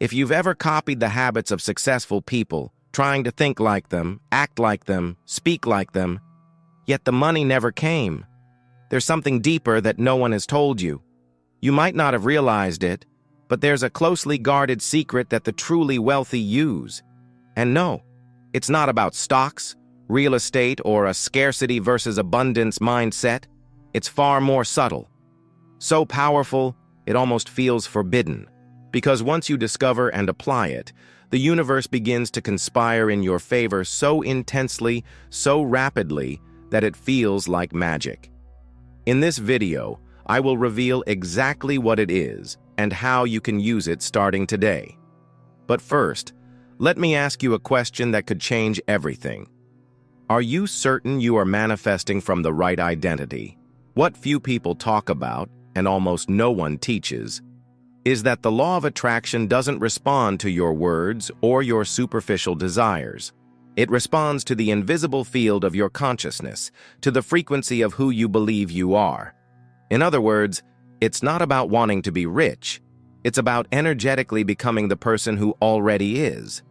If you've ever copied the habits of successful people, trying to think like them, act like them, speak like them, yet the money never came, there's something deeper that no one has told you. You might not have realized it, but there's a closely guarded secret that the truly wealthy use. And no, it's not about stocks, real estate, or a scarcity versus abundance mindset. It's far more subtle. So powerful, it almost feels forbidden. Because once you discover and apply it, the universe begins to conspire in your favor so intensely, so rapidly, that it feels like magic. In this video, I will reveal exactly what it is and how you can use it starting today. But first, let me ask you a question that could change everything. Are you certain you are manifesting from the right identity? What few people talk about, and almost no one teaches, is that the law of attraction doesn't respond to your words or your superficial desires. It responds to the invisible field of your consciousness, to the frequency of who you believe you are. In other words, it's not about wanting to be rich. It's about energetically becoming the person who already is.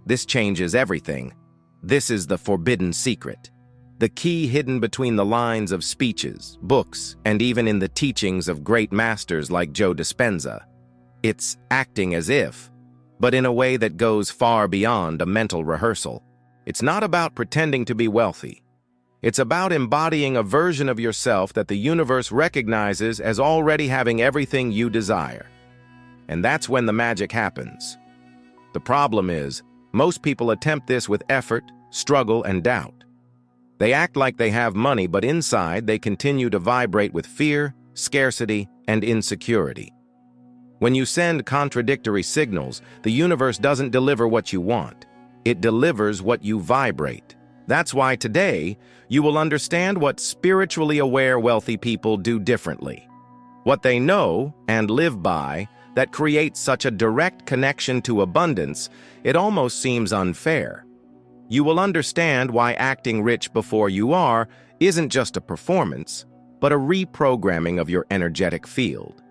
This changes everything. This is the forbidden secret. The key hidden between the lines of speeches, books, and even in the teachings of great masters like Joe Dispenza. It's acting as if, but in a way that goes far beyond a mental rehearsal. It's not about pretending to be wealthy. It's about embodying a version of yourself that the universe recognizes as already having everything you desire. And that's when the magic happens. The problem is, most people attempt this with effort, struggle, and doubt. They act like they have money, but inside they continue to vibrate with fear, scarcity, and insecurity. When you send contradictory signals, the universe doesn't deliver what you want. It delivers what you vibrate. That's why today, you will understand what spiritually aware wealthy people do differently. What they know and live by that creates such a direct connection to abundance, it almost seems unfair. You will understand why acting rich before you are isn't just a performance, but a reprogramming of your energetic field.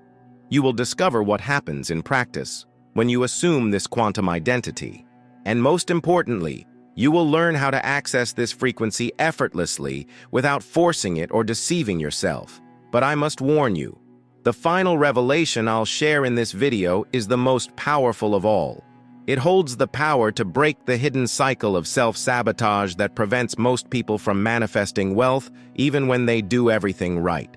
You will discover what happens in practice when you assume this quantum identity. And most importantly, you will learn how to access this frequency effortlessly without forcing it or deceiving yourself. But I must warn you, the final revelation I'll share in this video is the most powerful of all. It holds the power to break the hidden cycle of self-sabotage that prevents most people from manifesting wealth even when they do everything right.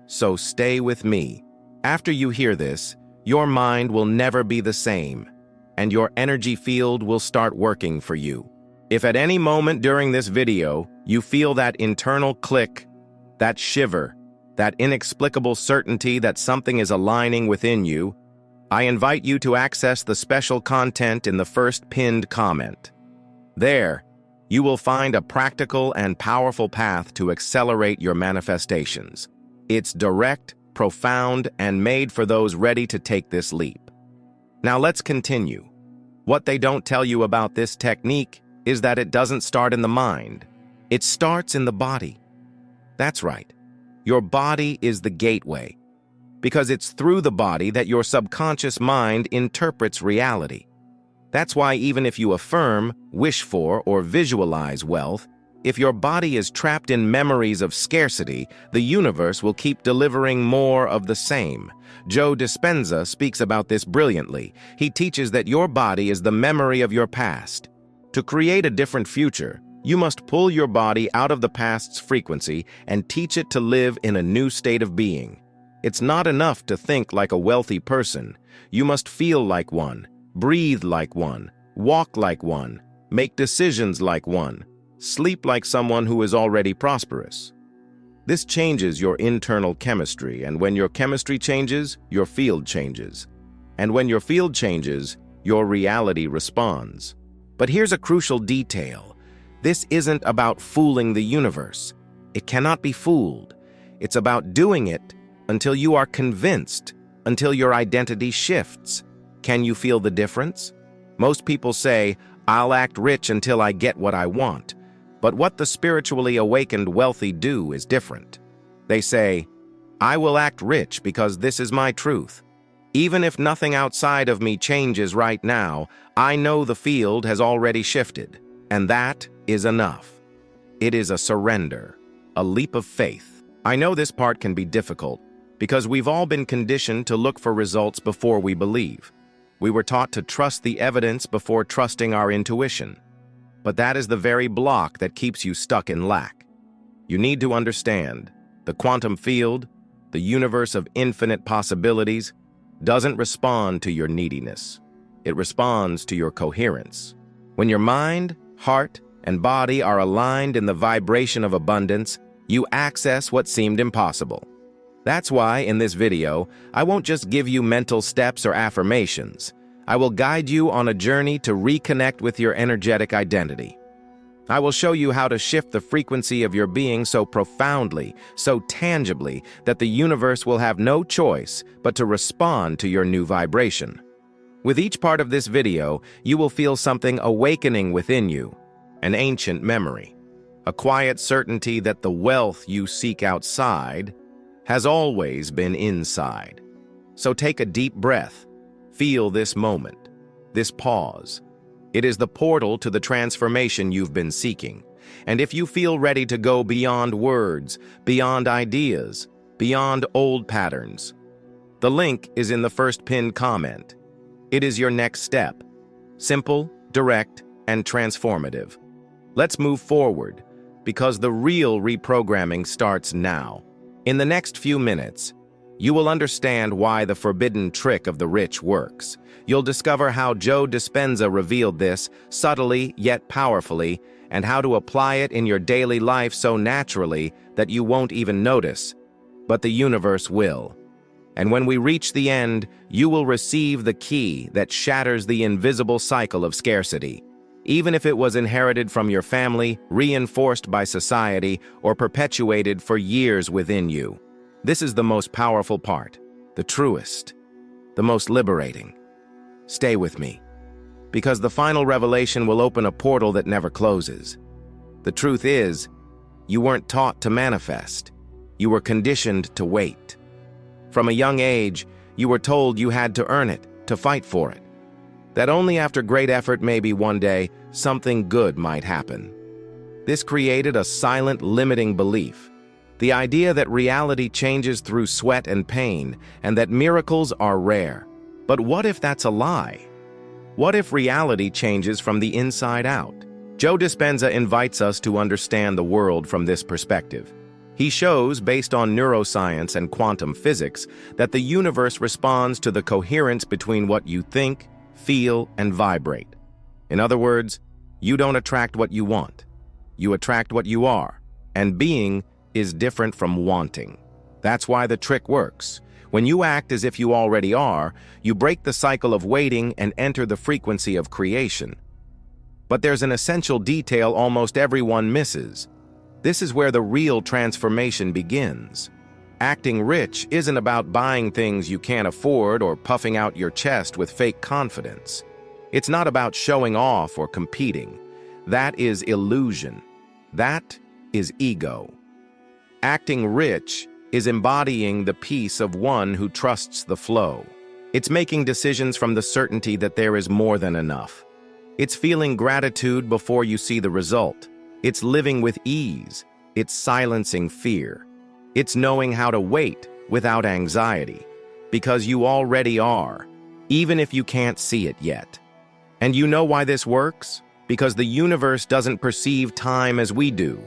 So stay with me. After you hear this, your mind will never be the same, and your energy field will start working for you. If at any moment during this video you feel that internal click, that shiver, that inexplicable certainty that something is aligning within you, I invite you to access the special content in the first pinned comment. There, you will find a practical and powerful path to accelerate your manifestations. It's direct, profound, and made for those ready to take this leap. Now let's continue. What they don't tell you about this technique is that it doesn't start in the mind. It starts in the body. That's right. Your body is the gateway, because it's through the body that your subconscious mind interprets reality. That's why even if you affirm, wish for, or visualize wealth, if your body is trapped in memories of scarcity, the universe will keep delivering more of the same. Joe Dispenza speaks about this brilliantly. He teaches that your body is the memory of your past. To create a different future, you must pull your body out of the past's frequency and teach it to live in a new state of being. It's not enough to think like a wealthy person. You must feel like one, breathe like one, walk like one, make decisions like one, sleep like someone who is already prosperous. This changes your internal chemistry, and when your chemistry changes, your field changes. And when your field changes, your reality responds. But here's a crucial detail. This isn't about fooling the universe. It cannot be fooled. It's about doing it until you are convinced, until your identity shifts. Can you feel the difference? Most people say, "I'll act rich until I get what I want." But what the spiritually awakened wealthy do is different. They say, "I will act rich because this is my truth." Even if nothing outside of me changes right now, I know the field has already shifted, and that is enough. It is a surrender, a leap of faith. I know this part can be difficult because we've all been conditioned to look for results before we believe. We were taught to trust the evidence before trusting our intuition. But that is the very block that keeps you stuck in lack. You need to understand, the quantum field, the universe of infinite possibilities, doesn't respond to your neediness. It responds to your coherence. When your mind, heart, and body are aligned in the vibration of abundance, you access what seemed impossible. That's why, in this video, I won't just give you mental steps or affirmations. I will guide you on a journey to reconnect with your energetic identity. I will show you how to shift the frequency of your being so profoundly, so tangibly, that the universe will have no choice but to respond to your new vibration. With each part of this video, you will feel something awakening within you, an ancient memory, a quiet certainty that the wealth you seek outside has always been inside. So take a deep breath. Feel this moment, this pause. It is the portal to the transformation you've been seeking. And if you feel ready to go beyond words, beyond ideas, beyond old patterns, the link is in the first pinned comment. It is your next step. Simple, direct, and transformative. Let's move forward, because the real reprogramming starts now. In the next few minutes, you will understand why the forbidden trick of the rich works. You'll discover how Joe Dispenza revealed this subtly yet powerfully, and how to apply it in your daily life so naturally that you won't even notice. But the universe will. And when we reach the end, you will receive the key that shatters the invisible cycle of scarcity. Even if it was inherited from your family, reinforced by society, or perpetuated for years within you. This is the most powerful part, the truest, the most liberating. Stay with me, because the final revelation will open a portal that never closes. The truth is, you weren't taught to manifest. You were conditioned to wait. From a young age, you were told you had to earn it, to fight for it. That only after great effort, maybe one day, something good might happen. This created a silent, limiting belief. The idea that reality changes through sweat and pain, and that miracles are rare. But what if that's a lie? What if reality changes from the inside out? Joe Dispenza invites us to understand the world from this perspective. He shows, based on neuroscience and quantum physics, that the universe responds to the coherence between what you think, feel, and vibrate. In other words, you don't attract what you want. You attract what you are, and being is different from wanting. That's why the trick works. When you act as if you already are, you break the cycle of waiting and enter the frequency of creation. But there's an essential detail almost everyone misses. This is where the real transformation begins. Acting rich isn't about buying things you can't afford or puffing out your chest with fake confidence. It's not about showing off or competing. That is illusion. That is ego. Acting rich is embodying the peace of one who trusts the flow. It's making decisions from the certainty that there is more than enough. It's feeling gratitude before you see the result. It's living with ease. It's silencing fear. It's knowing how to wait without anxiety, because you already are, even if you can't see it yet. And you know why this works? Because the universe doesn't perceive time as we do.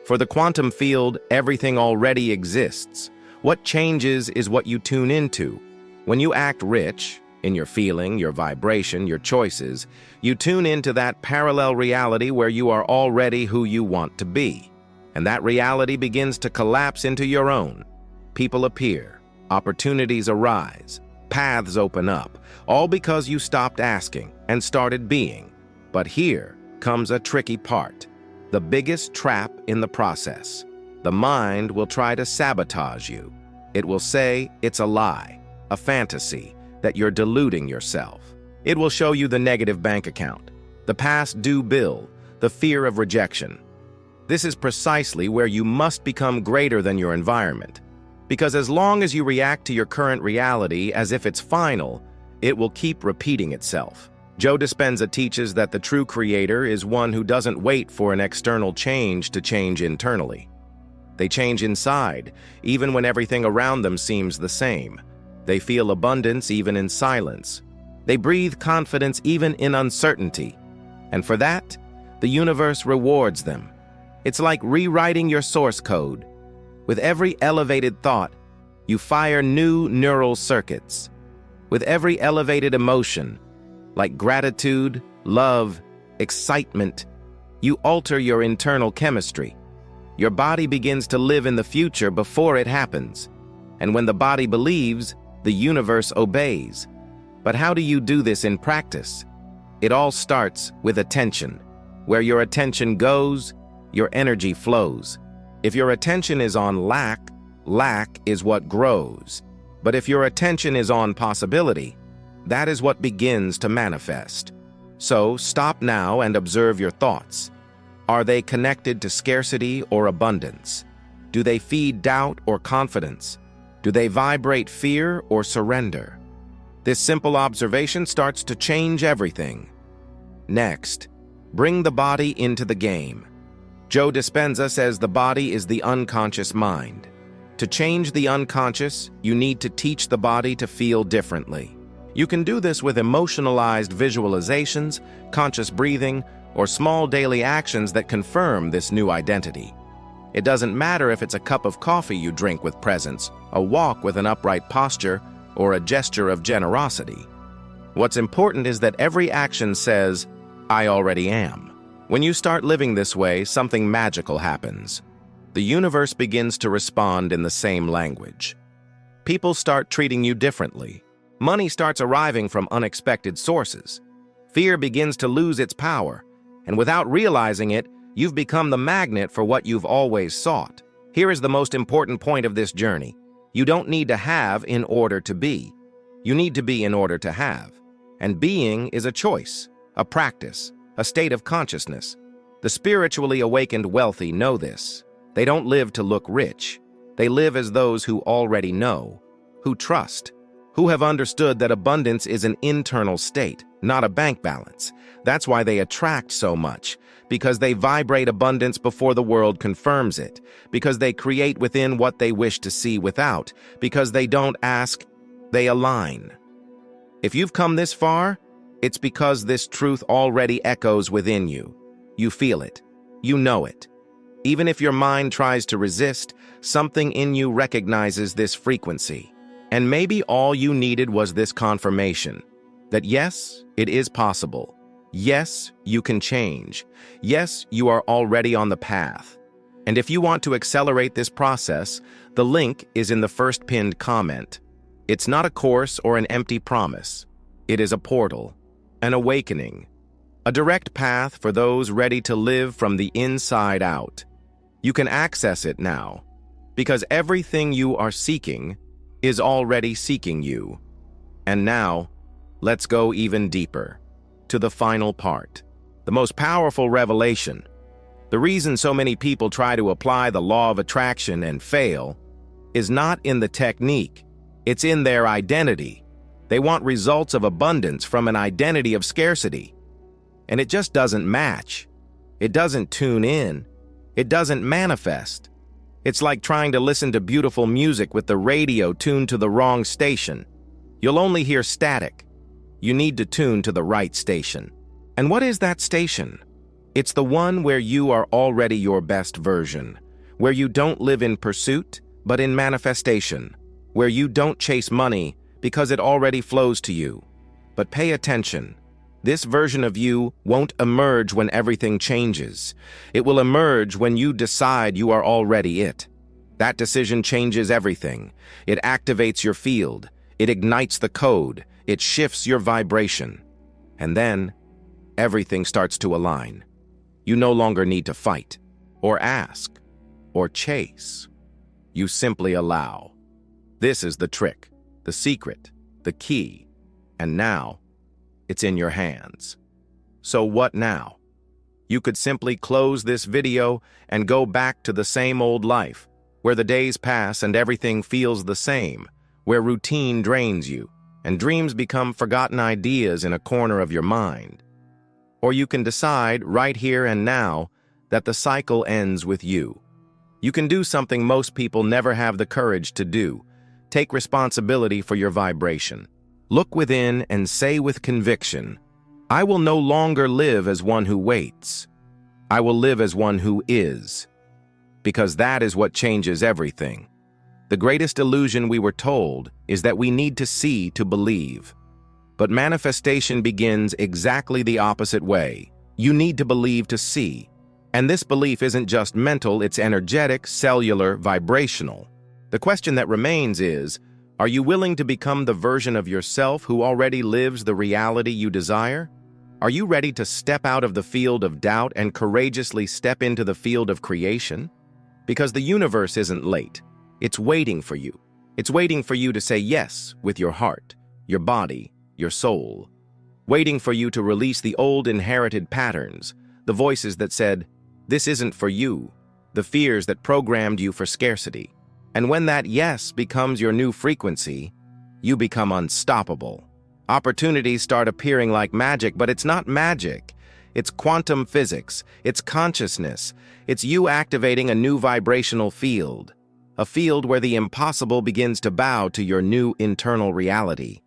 For the quantum field, everything already exists. What changes is what you tune into. When you act rich, in your feeling, your vibration, your choices, you tune into that parallel reality where you are already who you want to be. And that reality begins to collapse into your own. People appear, opportunities arise, paths open up, all because you stopped asking and started being. But here comes a tricky part. The biggest trap in the process. The mind will try to sabotage you. It will say it's a lie, a fantasy, that you're deluding yourself. It will show you the negative bank account, the past due bill, the fear of rejection. This is precisely where you must become greater than your environment. Because as long as you react to your current reality as if it's final, it will keep repeating itself. Joe Dispenza teaches that the true creator is one who doesn't wait for an external change to change internally. They change inside, even when everything around them seems the same. They feel abundance even in silence. They breathe confidence even in uncertainty. And for that, the universe rewards them. It's like rewriting your source code. With every elevated thought, you fire new neural circuits. With every elevated emotion, like gratitude, love, excitement, you alter your internal chemistry. Your body begins to live in the future before it happens. And when the body believes, the universe obeys. But how do you do this in practice? It all starts with attention. Where your attention goes, your energy flows. If your attention is on lack, lack is what grows. But if your attention is on possibility, that is what begins to manifest. So stop now and observe your thoughts. Are they connected to scarcity or abundance? Do they feed doubt or confidence? Do they vibrate fear or surrender? This simple observation starts to change everything. Next, bring the body into the game. Joe Dispenza says the body is the unconscious mind. To change the unconscious, you need to teach the body to feel differently. You can do this with emotionalized visualizations, conscious breathing, or small daily actions that confirm this new identity. It doesn't matter if it's a cup of coffee you drink with presence, a walk with an upright posture, or a gesture of generosity. What's important is that every action says, "I already am." When you start living this way, something magical happens. The universe begins to respond in the same language. People start treating you differently. Money starts arriving from unexpected sources. Fear begins to lose its power. And without realizing it, you've become the magnet for what you've always sought. Here is the most important point of this journey. You don't need to have in order to be. You need to be in order to have. And being is a choice, a practice, a state of consciousness. The spiritually awakened wealthy know this. They don't live to look rich. They live as those who already know, who trust, who have understood that abundance is an internal state, not a bank balance. That's why they attract so much, because they vibrate abundance before the world confirms it, because they create within what they wish to see without, because they don't ask, they align. If you've come this far, it's because this truth already echoes within you. You feel it. You know it. Even if your mind tries to resist, something in you recognizes this frequency. And maybe all you needed was this confirmation that yes, it is possible. Yes, you can change. Yes, you are already on the path. And if you want to accelerate this process, the link is in the first pinned comment. It's not a course or an empty promise. It is a portal, an awakening, a direct path for those ready to live from the inside out. You can access it now, because everything you are seeking is already seeking you. And now, let's go even deeper, to the final part, the most powerful revelation. The reason so many people try to apply the law of attraction and fail is not in the technique, it's in their identity. They want results of abundance from an identity of scarcity. And it just doesn't match. It doesn't tune in. It doesn't manifest. It's like trying to listen to beautiful music with the radio tuned to the wrong station. You'll only hear static. You need to tune to the right station. And what is that station? It's the one where you are already your best version, where you don't live in pursuit, but in manifestation, where you don't chase money because it already flows to you. But pay attention. This version of you won't emerge when everything changes. It will emerge when you decide you are already it. That decision changes everything. It activates your field. It ignites the code. It shifts your vibration. And then, everything starts to align. You no longer need to fight, or ask, or chase. You simply allow. This is the trick, the secret, the key. And now, it's in your hands. So what now? You could simply close this video and go back to the same old life, where the days pass and everything feels the same, where routine drains you, and dreams become forgotten ideas in a corner of your mind. Or you can decide, right here and now, that the cycle ends with you. You can do something most people never have the courage to do. Take responsibility for your vibration. Look within and say with conviction, I will no longer live as one who waits. I will live as one who is. Because that is what changes everything. The greatest illusion we were told is that we need to see to believe. But manifestation begins exactly the opposite way. You need to believe to see. And this belief isn't just mental, it's energetic, cellular, vibrational. The question that remains is, are you willing to become the version of yourself who already lives the reality you desire? Are you ready to step out of the field of doubt and courageously step into the field of creation? Because the universe isn't late. It's waiting for you. It's waiting for you to say yes with your heart, your body, your soul. Waiting for you to release the old inherited patterns, the voices that said, this isn't for you, the fears that programmed you for scarcity. And when that yes becomes your new frequency, you become unstoppable. Opportunities start appearing like magic, but it's not magic. It's quantum physics, it's consciousness, it's you activating a new vibrational field, a field where the impossible begins to bow to your new internal reality.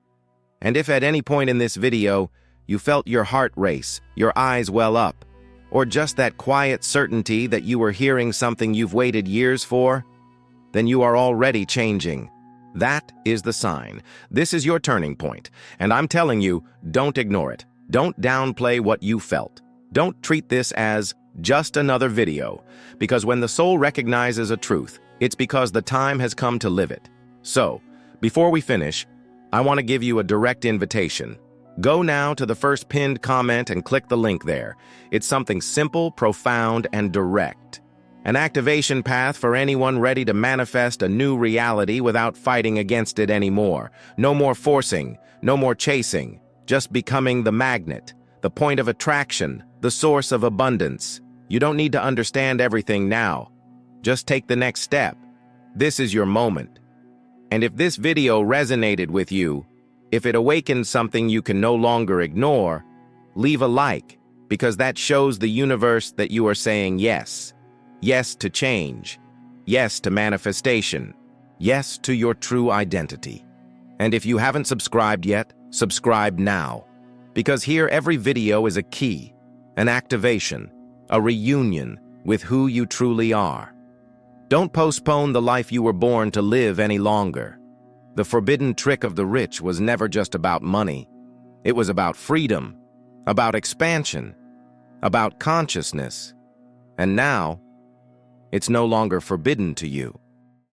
And if at any point in this video you felt your heart race, your eyes well up, or just that quiet certainty that you were hearing something you've waited years for, then you are already changing. That is the sign. This is your turning point, and I'm telling you, don't ignore it. Don't downplay what you felt. Don't treat this as just another video, because when the soul recognizes a truth, it's because the time has come to live it. So, before we finish, I want to give you a direct invitation. Go now to the first pinned comment and click the link there. It's something simple, profound, and direct. An activation path for anyone ready to manifest a new reality without fighting against it anymore. No more forcing, no more chasing, just becoming the magnet, the point of attraction, the source of abundance. You don't need to understand everything now. Just take the next step. This is your moment. And if this video resonated with you, if it awakens something you can no longer ignore, leave a like, because that shows the universe that you are saying yes. Yes to change. Yes to manifestation. Yes to your true identity. And if you haven't subscribed yet, subscribe now. Because here every video is a key, an activation, a reunion with who you truly are. Don't postpone the life you were born to live any longer. The forbidden trick of the rich was never just about money. It was about freedom, about expansion, about consciousness. And now, it's no longer forbidden to you.